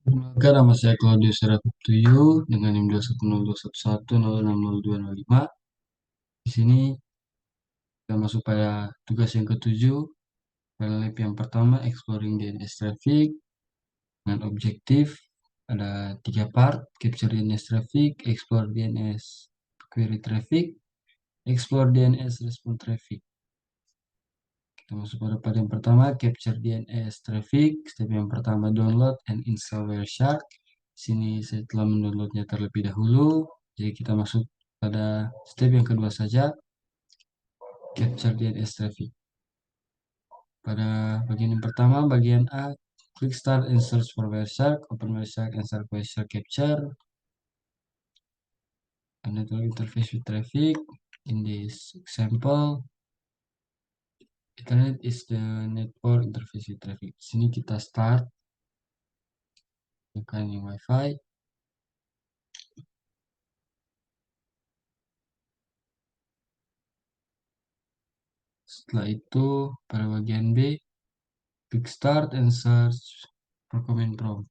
Perkenalkan, nama saya Claudius Seraptuyu dengan NIM 2102111060205. Di sini kita masuk pada tugas yang ketujuh, pada lab yang pertama, Exploring DNS Traffic dengan objektif ada 3 part: Capture DNS Traffic, Explore DNS Query Traffic, Explore DNS Response Traffic. Kita masuk pada part yang pertama, Capture DNS Traffic. Step yang pertama, download and install Wireshark. Sini saya telah mendownloadnya terlebih dahulu. Jadi kita masuk pada step yang kedua saja, Capture DNS Traffic. Pada bagian yang pertama, bagian A, click Start and Search for Wireshark. Open Wireshark and start Wireshark Capture. A network interface with traffic. In this example, Ethernet is the network interface with traffic. Sini kita start bukan yang Wi-Fi. Setelah itu, pada bagian B, click Start and Search for Command Prompt.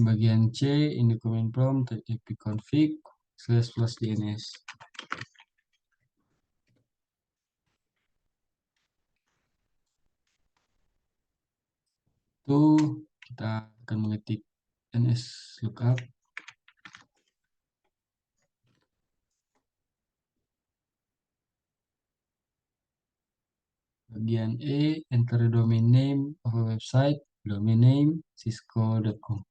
Bagian C, in the command prompt, type ipconfig/+dns. Itu kita akan mengetik ns lookup. Bagian E, enter the domain name of a website, domain name cisco.com.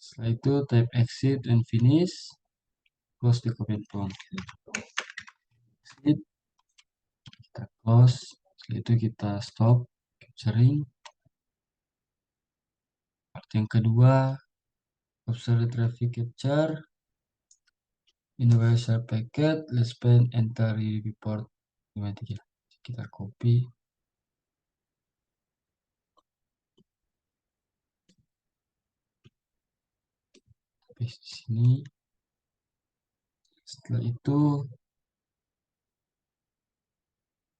Setelah itu type exit and finish, close the command prompt. Exit, kita close. Setelah itu kita stop capturing. Part yang kedua, observe the traffic capture. In the Wireshark packet, let's pen enter report 53. Kita copy. Paste di sini. Setelah itu,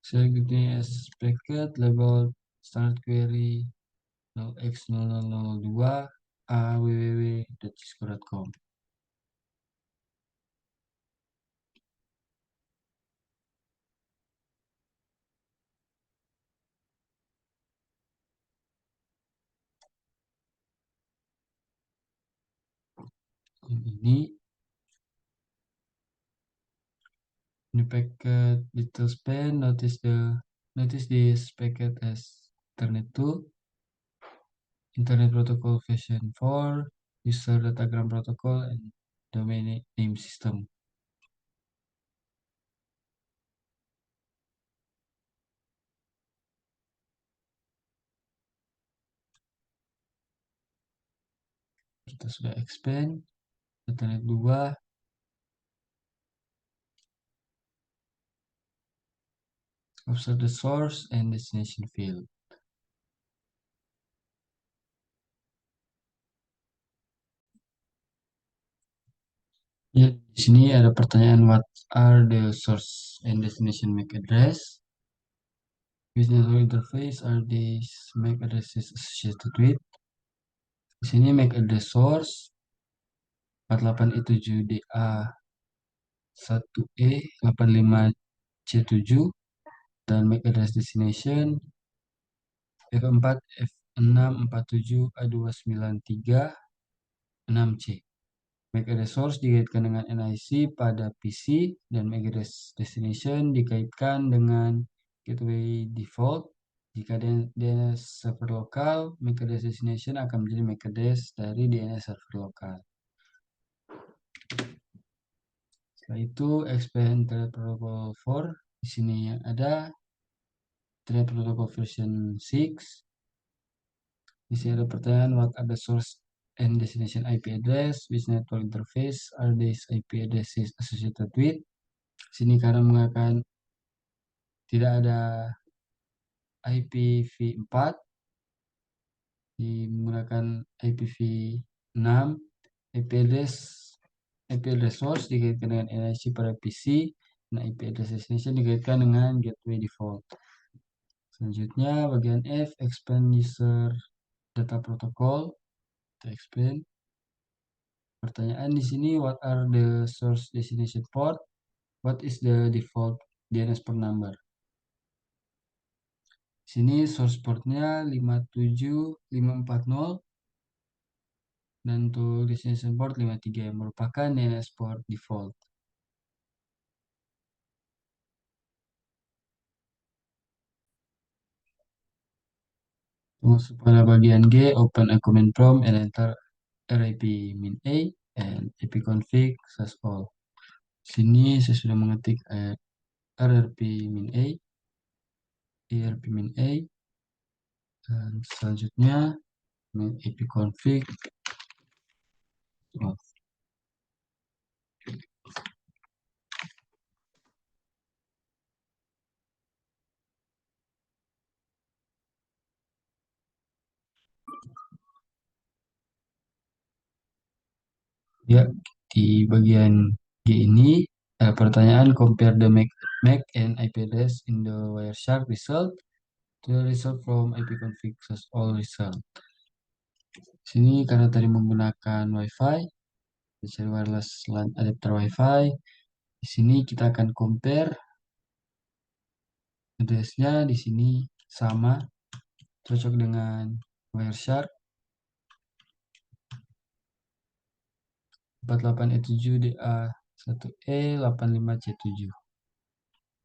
select DNS packet label standard query 0x0002 www.cisco.com. Ini packet details span, notice this packet as Ethernet 2, Internet Protocol version 4, user datagram protocol, and domain name system. Kita sudah expand Ethernet 2. Observe the source and destination field. Ya, di sini ada pertanyaan, what are the source and destination MAC address? With network interface are these MAC addresses associated with? Di sini MAC address source 48E7DA 85C7 dan MAC address destination F4 F647A293 MAC address source dikaitkan dengan NIC pada PC dan MAC address destination dikaitkan dengan gateway default. Jika DNS server lokal, MAC address destination akan menjadi MAC address dari DNS server lokal. Setelah itu, expand Internet Protocol 4. Di sini yang ada Internet Protocol version 6. Di sini ada pertanyaan, what are the source and destination IP address? Which network interface are these IP addresses associated with? Sini karena menggunakan tidak ada IPv4, menggunakan IPv6, IP address IP address source dikaitkan dengan NIC pada PC, nah IP address destination dikaitkan dengan gateway default. Selanjutnya bagian F, expand user data protocol. Kita expand. Pertanyaan di sini, what are the source destination port? What is the default DNS port number? Sini source portnya 57540 dan untuk destination port 53 yang merupakan DNS port default. Masuk pada bagian G, open a command prompt and enter RIP min A and ipconfig slash all. Sini saya sudah mengetik RRP min A, ERP min A, dan selanjutnya ipconfig. Oh, ya, di bagian G ini pertanyaan compare the MAC and IP address in the Wireshark result to the result from ipconfig slash all result. Sini karena tadi menggunakan WiFi, cari wireless LAN adapter WiFi. Di sini kita akan compare addressnya di sini sama, cocok dengan Wireshark 48E7DA1E85C7.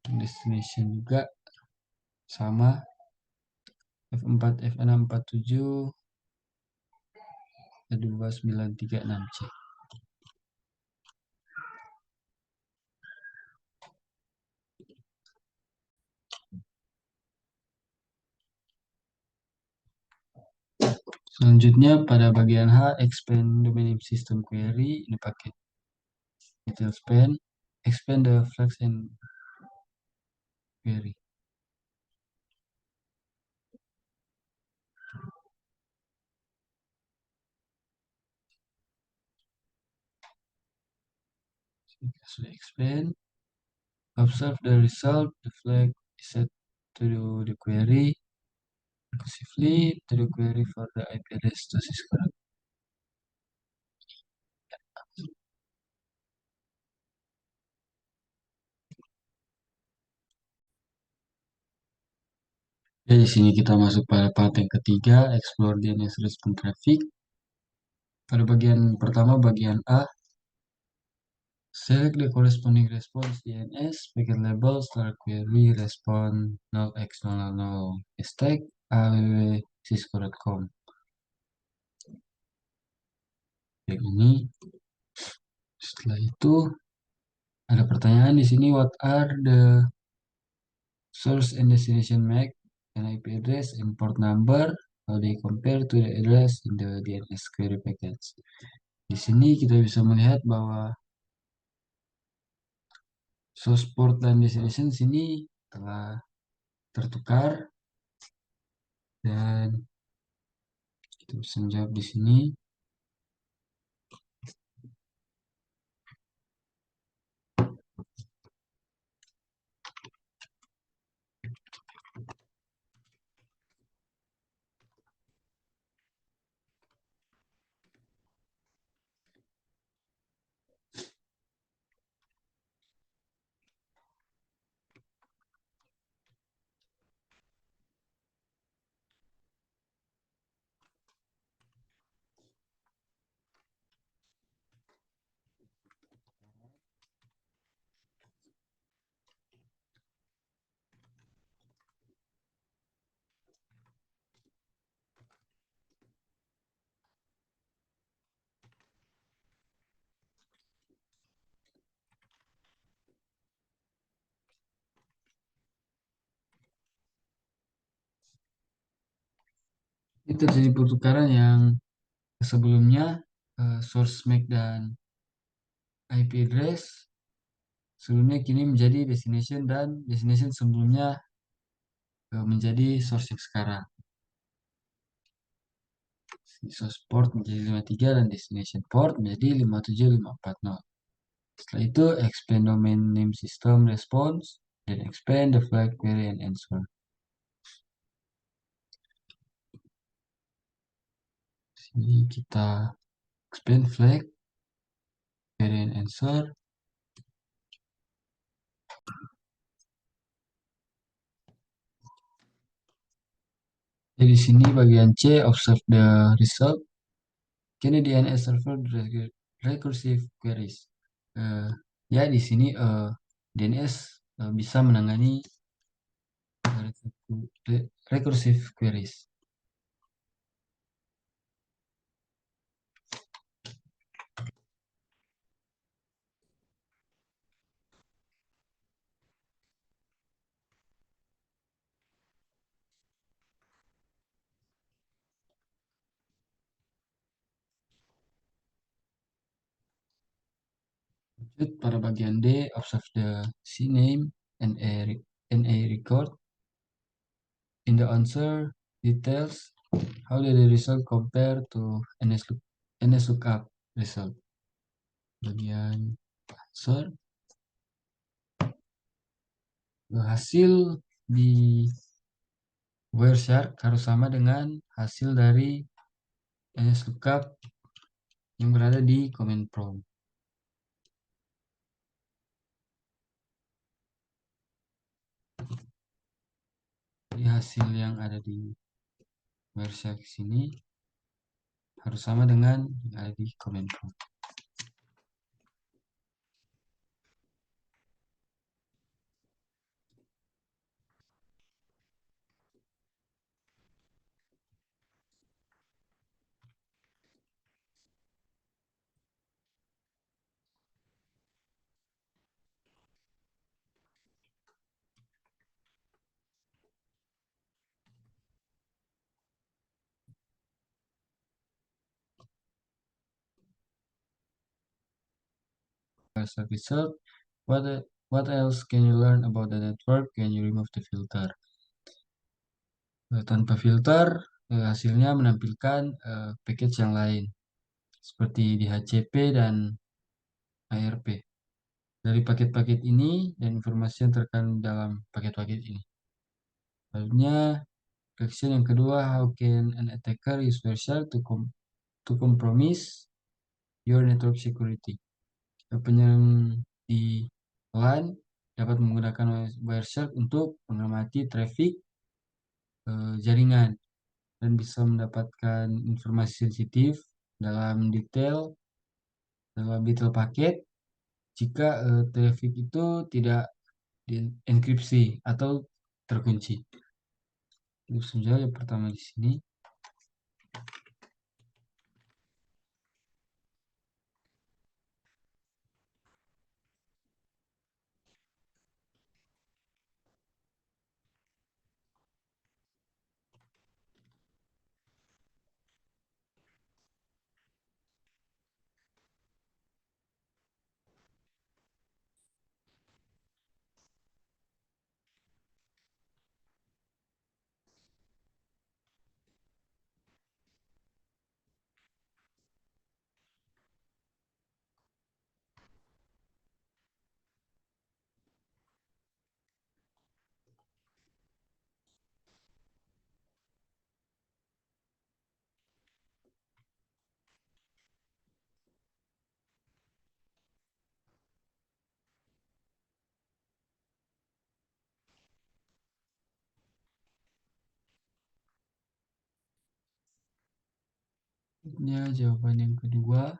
Destination juga sama, F4 F647 2936C. Selanjutnya pada bagian H, expand domain name system query. Ini pakai detail span, expand the flags and query. Kita sudah expand. Observe the result, the flag is set to the query recursively to the query for the IP address to correct. Ya, di sini kita masuk pada part yang ketiga, explore DNS response traffic. Pada bagian pertama, bagian A, select the corresponding response DNS, packet label, start query, respond 0x000 hashtag www.cisco.com. Yang ini, setelah itu ada pertanyaan di sini, what are the source and destination MAC and IP address and port number, how they compare to the address in the DNS query package. Di sini kita bisa melihat bahwa source port dan destination sini telah tertukar, dan kita bisa menjawab di sini. Ini terjadi pertukaran yang sebelumnya source MAC dan IP address Sebelumnya kini menjadi destination dan destination sebelumnya menjadi source yang sekarang. Source port menjadi 53 dan destination port menjadi 57540. Setelah itu expand domain name system response dan expand the flag query and answer. Sini kita expand flag query and answer. Jadi di sini bagian C observe the result. Kini DNS server recursive queries. Eh, ya di sini DNS bisa menangani recursive queries. Lanjut pada bagian D, observe the CNAME and a record. In the answer details, how did the result compare to NSLOOKUP result? Bagian answer, hasil di Wireshark harus sama dengan hasil dari NSLOOKUP yang berada di command prompt. Jadi hasil yang ada di Wireshark sini harus sama dengan yang ada di command prompt. Wireshark result, what else can you learn about the network when you remove the filter? Tanpa filter, hasilnya menampilkan package yang lain, seperti DHCP dan ARP. Dari paket-paket ini dan informasi yang terkandung dalam paket-paket ini. Lalunya, question yang kedua, how can an attacker use Wireshark to compromise your network security? Penyerang di LAN dapat menggunakan Wireshark untuk mengamati traffic jaringan dan bisa mendapatkan informasi sensitif dalam detail paket jika traffic itu tidak dienkripsi atau terkunci. Langsung saja yang pertama di sini. Ini jawaban yang kedua.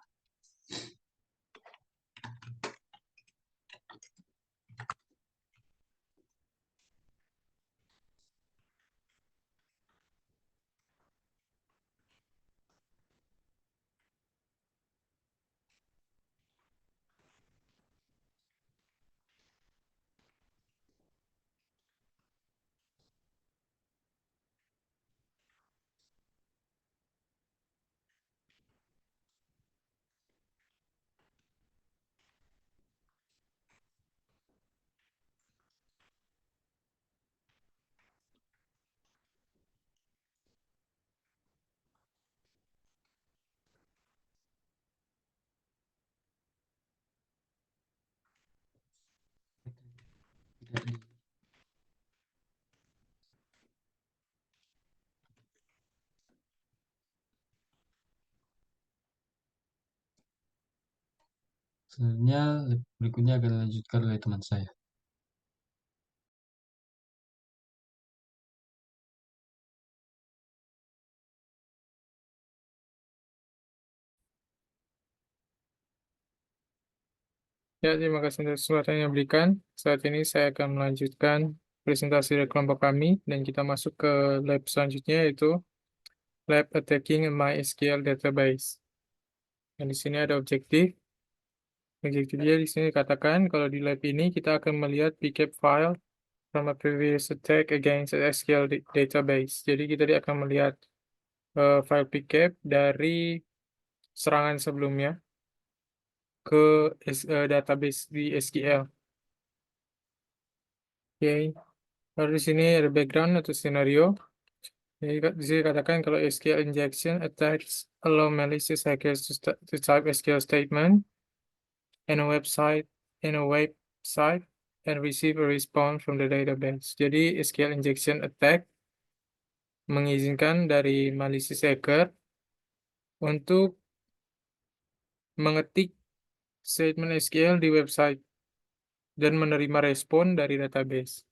Jadi, selanjutnya berikutnya akan dilanjutkan oleh teman saya. Ya, terima kasih atas kesempatan yang diberikan. Saat ini saya akan melanjutkan presentasi dari kelompok kami dan kita masuk ke lab selanjutnya yaitu lab attacking a MySQL database. Dan di sini ada objektif. Objektifnya di sini dikatakan kalau di lab ini kita akan melihat pcap file from a previous attack against a SQL database. Jadi kita akan melihat file pcap dari serangan sebelumnya ke database di SQL. Oke, lalu di sini ada background atau skenario. Jadi di sini katakan kalau SQL injection attacks allow malicious hackers to type SQL statement in a website and receive a response from the database. Jadi SQL injection attack mengizinkan dari malicious hacker untuk mengetik statement SQL di website dan menerima respon dari database.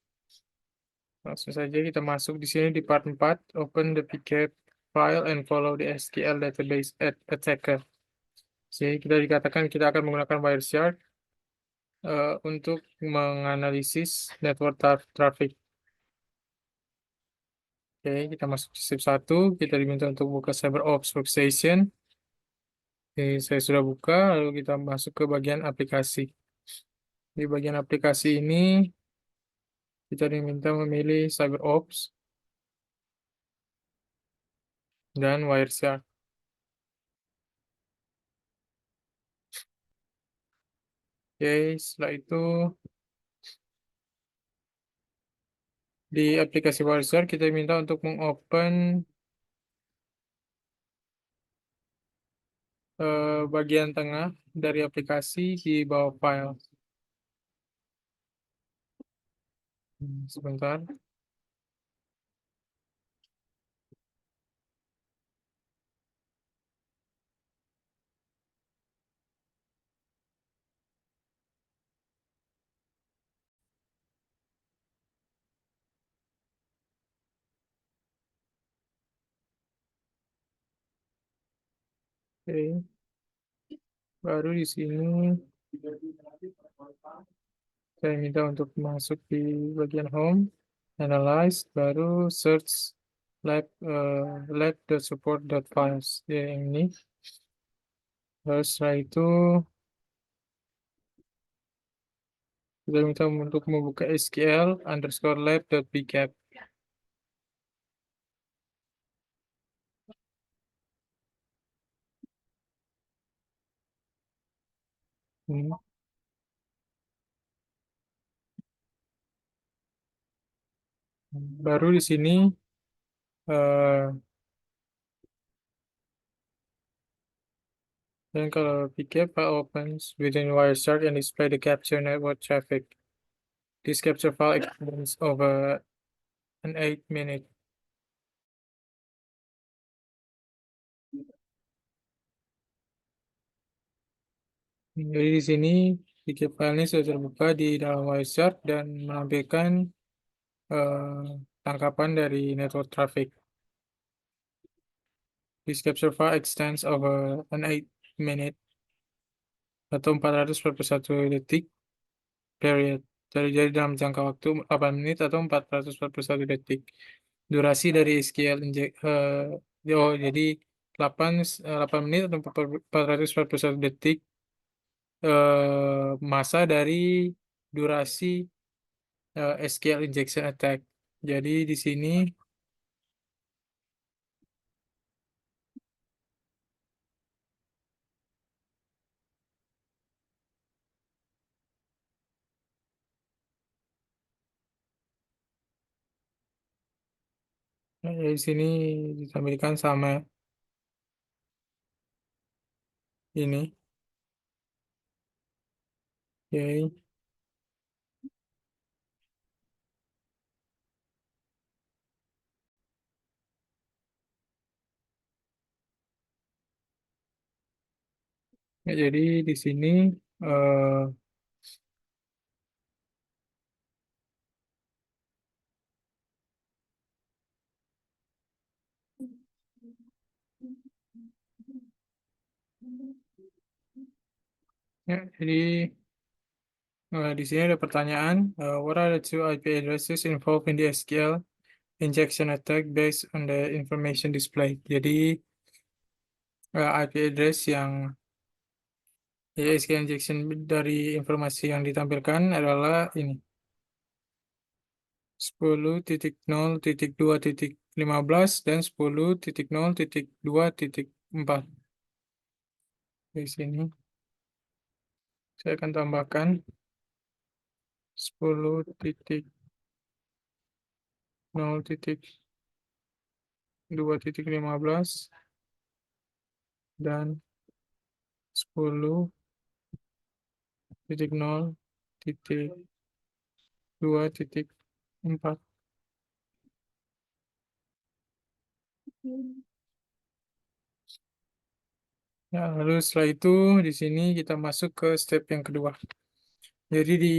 Langsung saja kita masuk di sini di part 4, open the pcap file and follow the SQL database attacker. Jadi kita dikatakan kita akan menggunakan Wireshark untuk menganalisis network traffic. Oke, kita masuk di step 1, kita diminta untuk buka CyberOps Workstation. Oke, saya sudah buka, lalu kita masuk ke bagian aplikasi. Di bagian aplikasi ini, kita diminta memilih CyberOps dan Wireshark. Oke, setelah itu di aplikasi Wireshark kita diminta untuk mengopen bagian tengah dari aplikasi di bawah file. Sebentar. Oke, baru di sini saya minta untuk masuk di bagian home, analyze, baru search lab.support.files. Ya, yang ini. Lalu setelah itu kita minta untuk membuka SQL underscore lab.pcap. Hmm. Baru di sini eh, dan kalau pcap file opens within Wireshark and display the capture network traffic. This capture file extends over an 8-minute. Jadi di sini pcap file ini sudah terbuka di dalam Wireshark dan menampilkan tangkapan dari network traffic. This capture file extends over an 8-minute atau 441 detik period. Jadi dalam jangka waktu 8 menit atau 441 detik. Durasi dari SQL inject jadi 8 menit atau 441 detik masa dari durasi SQL injection attack. Jadi di sini di sini ditampilkan sama ini. Oke. Ya, jadi di sini eh, ya, jadi di sini ada pertanyaan, what are the two IP addresses involved in the SQL injection attack based on the information displayed? Jadi IP address yang ya, SQL injection dari informasi yang ditampilkan adalah ini 10.0.2.15 dan 10.0.2.4. Di sini saya akan tambahkan 10.0.2.15 dan 10.0.2.4. Ya, lalu setelah itu di sini kita masuk ke step yang kedua. Jadi di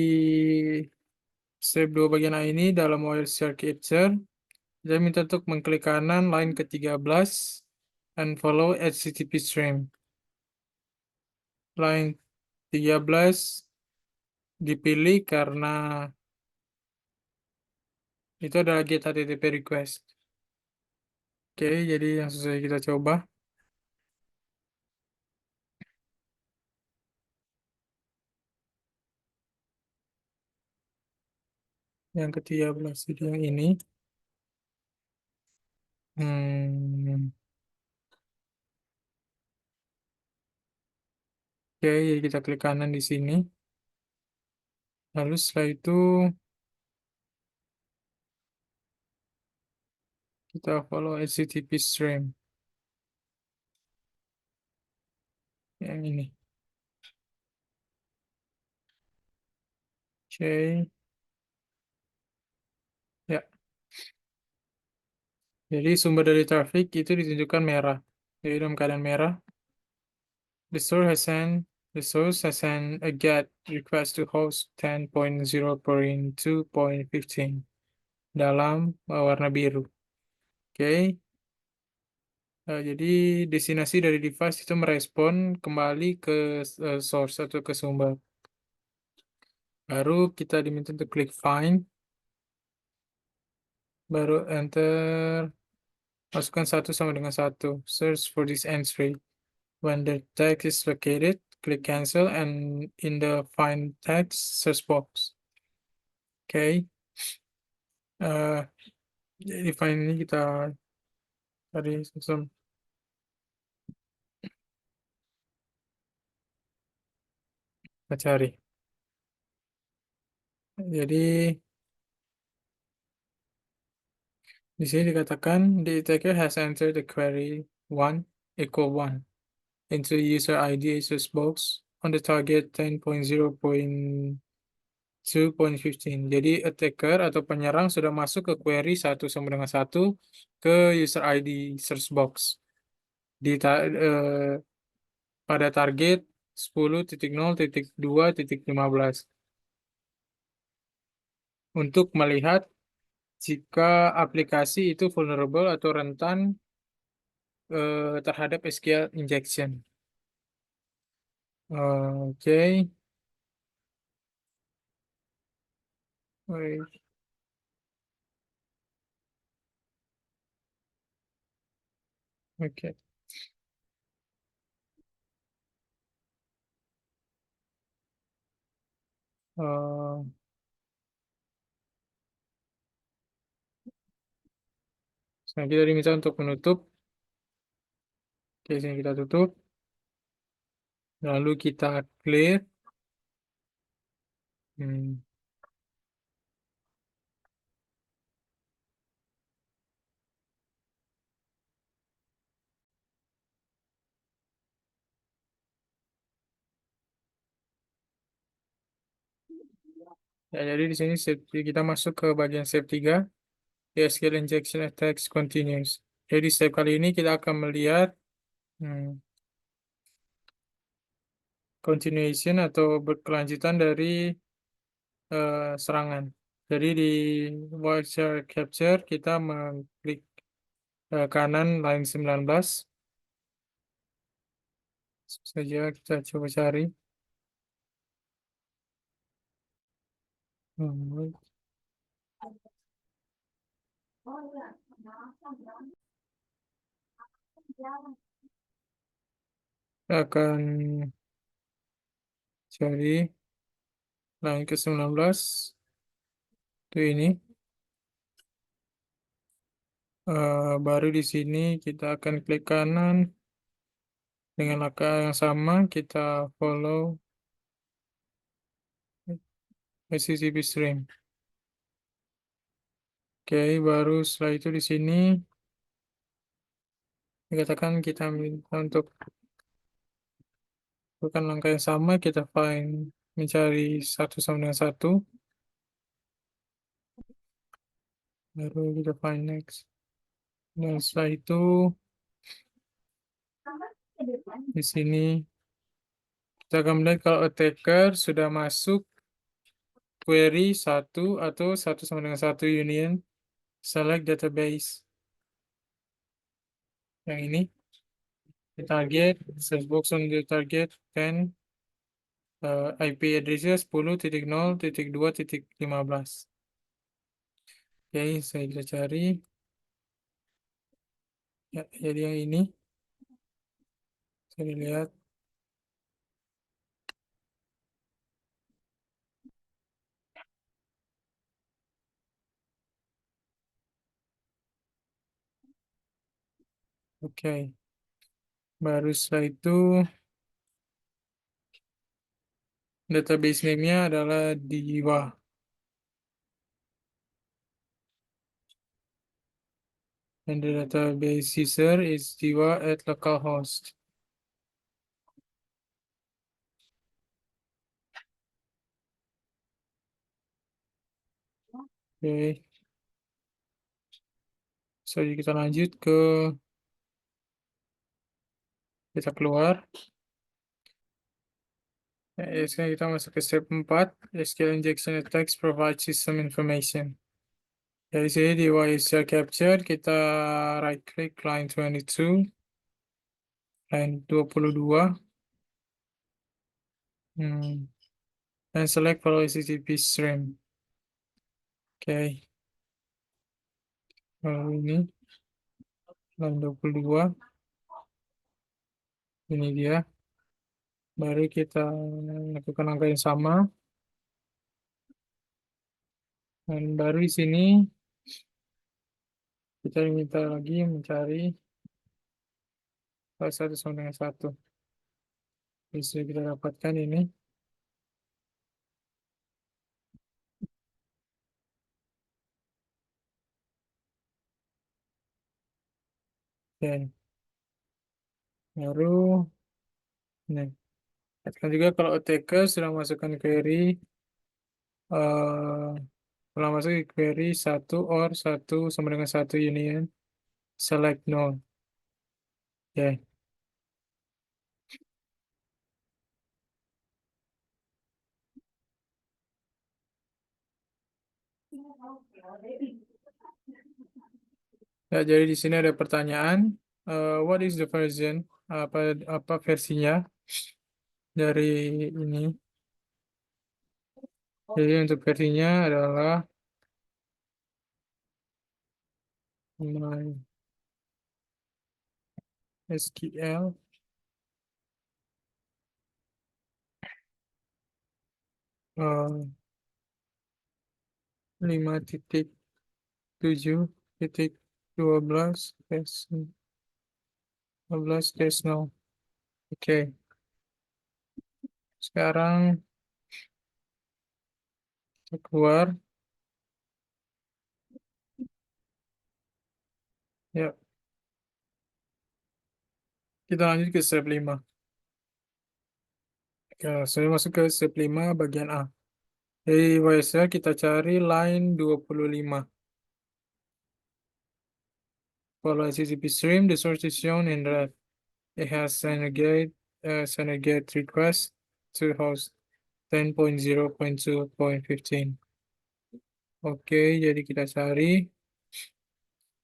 step 2 bagian A ini dalam Wireshark Capture, kita minta untuk mengklik kanan line ke-13 and follow HTTP stream. Line 13 dipilih karena itu adalah get HTTP request. Oke, jadi yang sesuai kita coba. Yang ke-13 itu yang ini. Hmm. Oke, jadi kita klik kanan di sini. Lalu setelah itu kita follow HTTP stream. Yang ini. Oke, ya. Jadi sumber dari traffic itu ditunjukkan merah. Jadi dalam keadaan merah, the source has sent a GET request to host 10.0.2.15 dalam warna biru. Oke. Jadi destinasi dari device itu merespon kembali ke source atau ke sumber. Baru kita diminta untuk klik find, baru enter, masukkan 1 sama dengan 1. Search for this entry. When the text is located, click cancel and in the find text search box. Oke. Jadi find ini kita cari sistem, kita cari. Jadi di sini dikatakan the attacker has entered the query 1 equal 1 into user ID access box on the target 10.0.2.15. Jadi attacker atau penyerang sudah masuk ke query 1 sama dengan 1 ke user ID search box di pada target 10.0.2.15 untuk melihat jika aplikasi itu vulnerable atau rentan terhadap SQL injection. Oke. Wait. Oke. Eh, Sekarang kita diminta untuk menutup. Oke, sini kita tutup. Lalu kita clear. Hmm. Ya, jadi di sini kita masuk ke bagian step 3. SQL injection attacks continues. Jadi step kali ini kita akan melihat hmm, continuation atau berkelanjutan dari serangan. Jadi di wildcard capture kita mengklik kanan line 19. Saja kita coba cari. Hmm. Kita akan cari line ke 19. Itu ini. Baru di sini kita akan klik kanan dengan langkah yang sama, kita follow HTTP stream. Oke, baru setelah itu di sini dikatakan kita minta untuk bukan langkah yang sama, kita find mencari satu sama dengan satu, baru kita find next. Dan setelah itu di sini kita akan melihat kalau attacker sudah masuk query satu atau satu sama dengan satu union select database. Yang ini di target search box on the target 10 IP addressnya 10.0.2.15. Oke, saya bisa cari. Ya, jadi yang ini saya lihat. Oke, baru setelah itu database name-nya adalah Diva. And the database user is Diva at localhost. Oke. So, kita lanjut ke kita keluar. Sekarang kita masuk ke step 4. SQL injection attacks provide system information. Dari sini di YSL capture kita right click line 22, line 22. Dan select follow HTTP stream. Oke. Lalu ini line 22. Ini dia. Baru kita lakukan angka yang sama. Dan baru di sini kita minta lagi mencari satu sama dengan satu. Bisa kita dapatkan ini. Oke. Baru ini. Katakan juga kalau attacker sudah masukkan query setelah masuk di query satu or satu sama dengan satu union select none. Oke. Ya, jadi di sini ada pertanyaan, what is the version? Apa versinya dari ini? Jadi untuk versinya adalah MySQL 5.7.12/0. Oke. Sekarang kita keluar. Ya. Kita lanjut ke step 5. Ya, saya masuk ke step 5 bagian A. Dari WSL kita cari line 25. Follow HTTP stream, the source is shown in red. It has send a get request. to host 10.0.2.15. Oke, jadi kita cari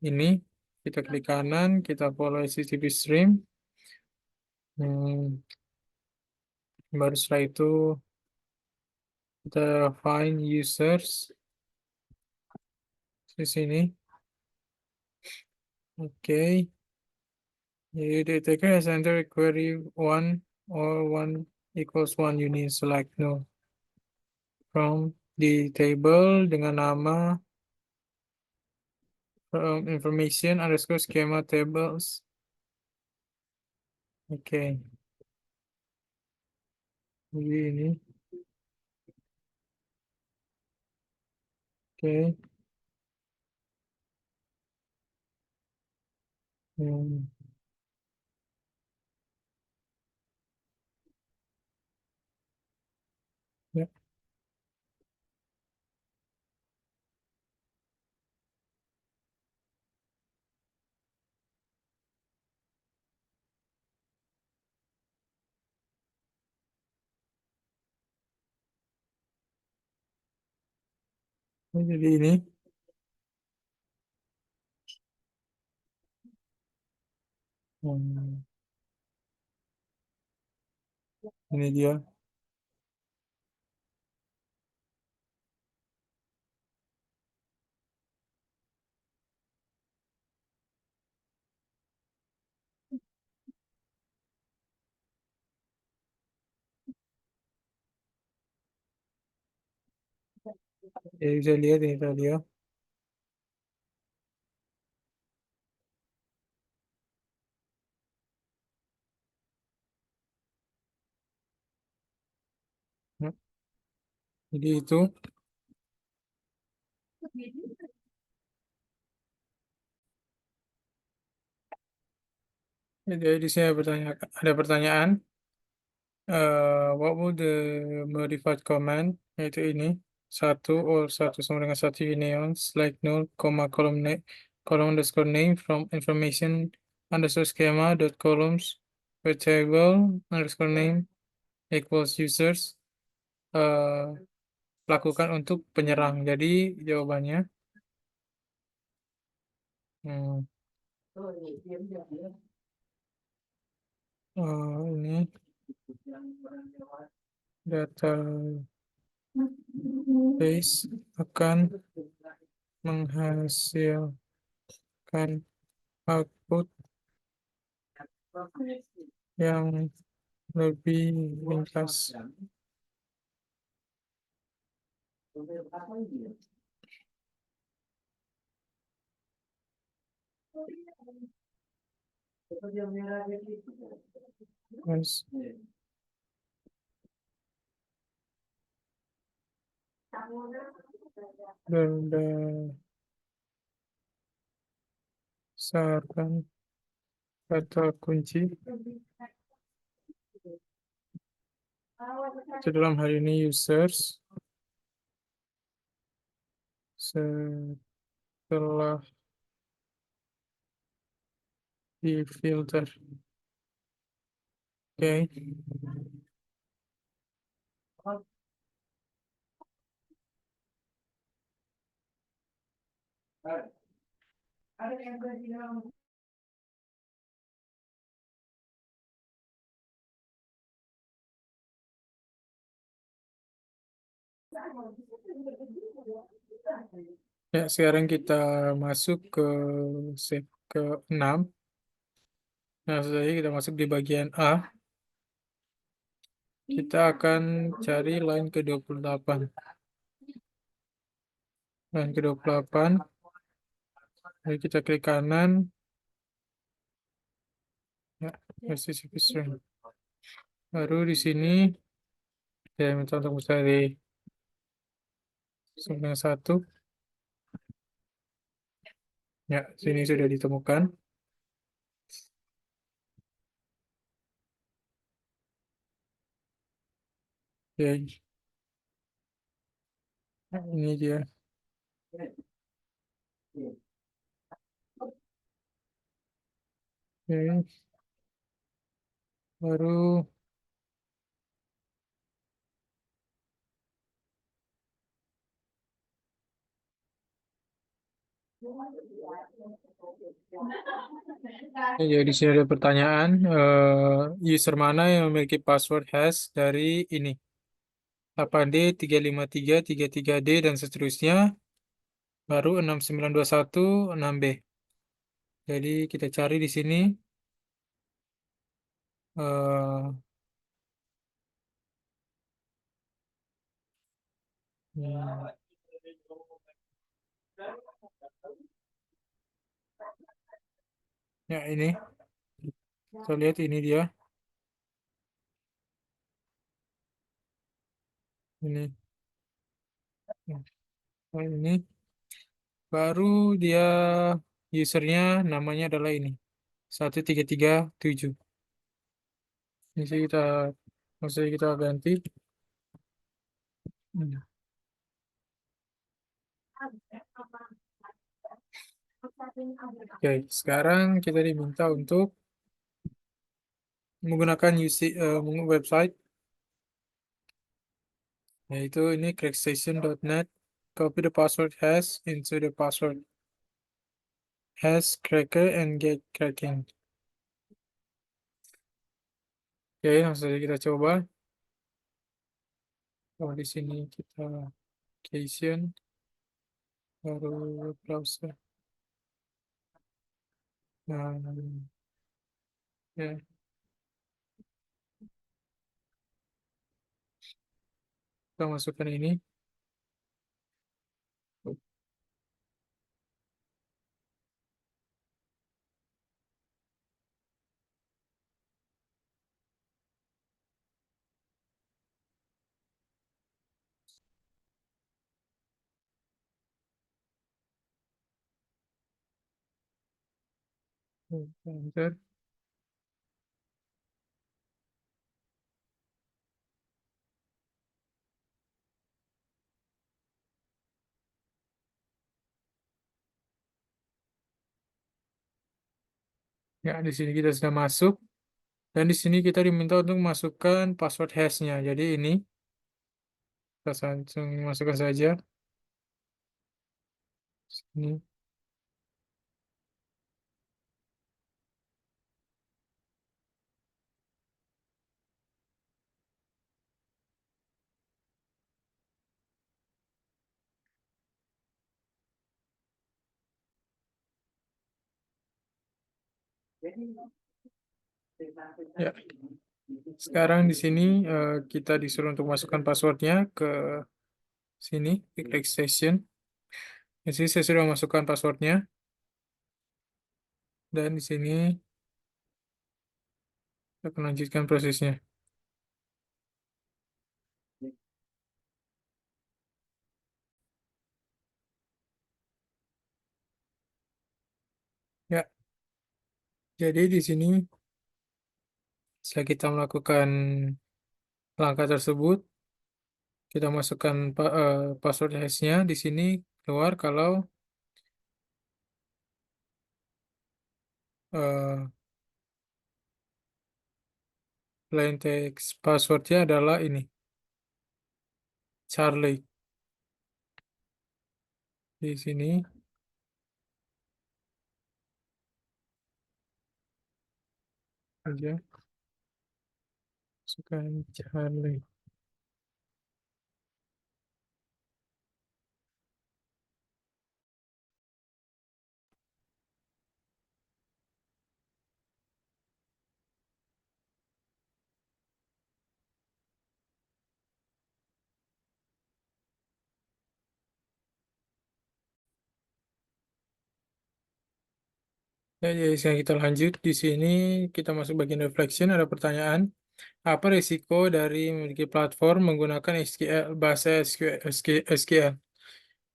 ini, kita klik kanan, kita follow HTTP stream. Hmm, baru setelah itu kita find users di sini. Oke, jadi the attacker has entered query one or one equals one, you need select no from di table dengan nama information underscore schema tables. Oke, jadi ini. Oke. Hmm, ya, jadi ini. Hmm, ini dia. Jadi bisa lihat ini tadi ya. Nah, jadi itu. Jadi di sini ada pertanyaan. What would the modified command, yaitu ini, satu or satu sama dengan satu union like null, comma column underscore name from information underscore schema dot columns with table underscore name equals users, lakukan untuk penyerang. Jadi jawabannya hmm, ini database akan menghasilkan output yang lebih ringkas. Mas, berdasarkan kata kunci itu dalam hal ini users setelah difilter. Oke. Ya, sekarang kita masuk ke step ke-6. Nah, setelah ini kita masuk di bagian A. Kita akan cari line ke-28. Line ke-28. Lalu kita klik kanan. Ya, STCP string. Baru di sini saya minta untuk mencari sebenarnya satu. Ya, sini sudah ditemukan. Oke, nah, ini dia. Oke, baru Jadi di sini ada pertanyaan, user mana yang memiliki password hash dari ini? 8D, 353, 33D, dan seterusnya, baru 6921, 6B. Jadi kita cari di sini, eh, hmm, ya ini, kita lihat ini dia, ini, ini, baru dia usernya namanya adalah ini, 1337. Ini sih kita, maksudnya kita ganti. Hmm. Oke, sekarang kita diminta untuk menggunakan website, yaitu ini crackstation.net. Copy the password hash into the password hash cracker and get cracking. Oke, langsung saja kita coba. Kalau di sini kita application, baru browser. Nah, ya, kita masukkan ini. Enter. Ya, di sini kita sudah masuk. Dan di sini kita diminta untuk masukkan password hashnya. Jadi ini kita langsung masukkan saja. Sini. Ya, sekarang di sini kita disuruh untuk masukkan passwordnya ke sini, di Click Station. Di sini saya sudah masukkan passwordnya. Dan di sini kita akan lanjutkan prosesnya. Ya, jadi di sini setelah kita melakukan langkah tersebut, kita masukkan password hashnya. Di sini keluar kalau eh, plain text passwordnya adalah ini, Charlie. Di sini aja masukkan Charlie. Ya, jadi sekarang kita lanjut. Di sini kita masuk bagian reflection. Ada pertanyaan. Apa risiko dari memiliki platform menggunakan SQL, bahasa SQL?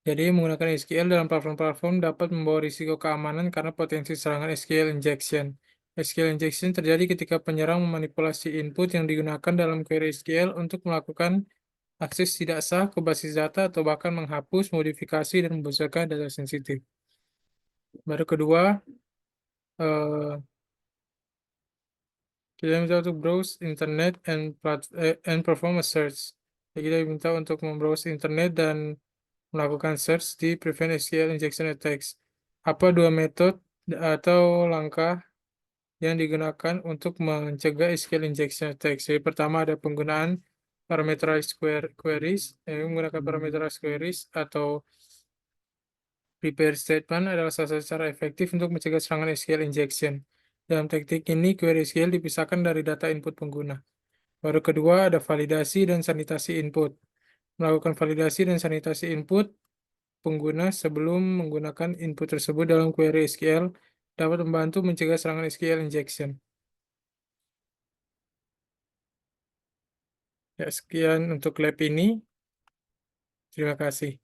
Jadi, menggunakan SQL dalam platform-platform dapat membawa risiko keamanan karena potensi serangan SQL injection. SQL injection terjadi ketika penyerang memanipulasi input yang digunakan dalam query SQL untuk melakukan akses tidak sah ke basis data atau bahkan menghapus, modifikasi, dan membocorkan data sensitif. Baru kedua, eh, kita minta untuk browse internet and perform a search. Jadi kita diminta untuk membrowse internet dan melakukan search di prevent SQL injection attacks. Apa dua metode atau langkah yang digunakan untuk mencegah SQL injection attack? Jadi pertama ada penggunaan parameterized queries, menggunakan parameterized queries atau prepare statement adalah salah satu cara efektif untuk mencegah serangan SQL injection. Dalam teknik ini, query SQL dipisahkan dari data input pengguna. Baru kedua ada validasi dan sanitasi input. Melakukan validasi dan sanitasi input pengguna sebelum menggunakan input tersebut dalam query SQL dapat membantu mencegah serangan SQL injection. Ya, sekian untuk lab ini. Terima kasih.